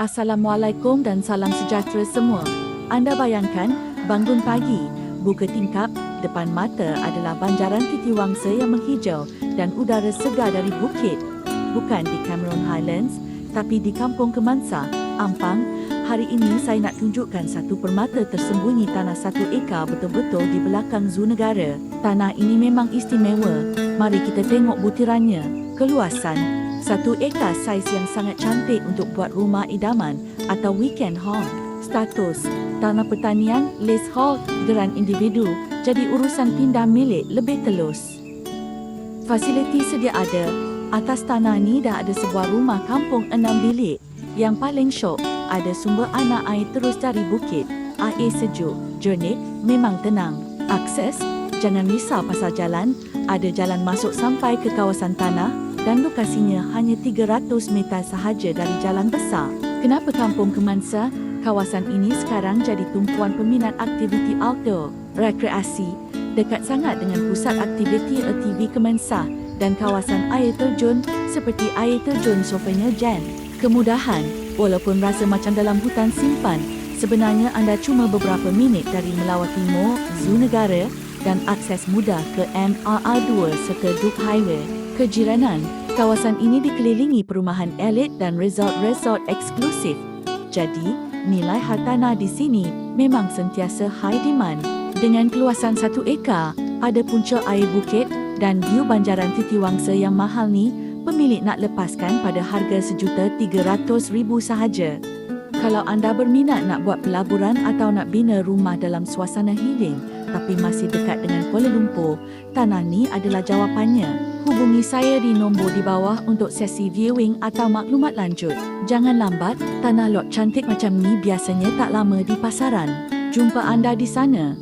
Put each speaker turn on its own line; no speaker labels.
Assalamualaikum dan salam sejahtera semua. Anda bayangkan, bangun pagi, buka tingkap, depan mata adalah banjaran Titiwangsa yang menghijau dan udara segar dari bukit. Bukan di Cameron Highlands, tapi di Kampung Kemansa, Ampang. Hari ini saya nak tunjukkan satu permata tersembunyi tanah 1 ekar betul-betul di belakang Zoo Negara. Tanah ini memang istimewa. Mari kita tengok butirannya. Keluasan 1 ekar saiz yang sangat cantik untuk buat rumah idaman atau weekend home. Status tanah pertanian, leasehold, geran individu, jadi urusan pindah milik lebih telus. Fasiliti sedia ada. Atas tanah ni dah ada sebuah rumah kampung 6 bilik. Yang paling syok, ada sumber anak air terus dari bukit. Air sejuk, jernih, memang tenang. Akses, jangan risau pasal jalan. Ada jalan masuk sampai ke kawasan tanah dan lokasinya hanya 300 meter sahaja dari jalan besar. Kenapa Kampung Kemansa? Kawasan ini sekarang jadi tumpuan peminat aktiviti outdoor, rekreasi, dekat sangat dengan pusat aktiviti ATV Kemansa dan kawasan air terjun seperti air terjun Sofenya Jen. Kemudahan, walaupun rasa macam dalam hutan simpan, sebenarnya anda cuma beberapa minit dari Melawar Timur, Zoo Negara dan akses mudah ke MRR2 serta Duke Highway. Kejiranan, kawasan ini dikelilingi perumahan elit dan resort-resort eksklusif. Jadi, nilai hartanah di sini memang sentiasa high demand. Dengan keluasan 1 ekar, ada punca air bukit dan view banjaran Titiwangsa yang mahal ni, pemilik nak lepaskan pada harga RM1,300,000 sahaja. Kalau anda berminat nak buat pelaburan atau nak bina rumah dalam suasana healing tapi masih dekat dengan Kuala Lumpur, tanah ni adalah jawapannya. Hubungi saya di nombor di bawah untuk sesi viewing atau maklumat lanjut. Jangan lambat, tanah lot cantik macam ni biasanya tak lama di pasaran. Jumpa anda di sana.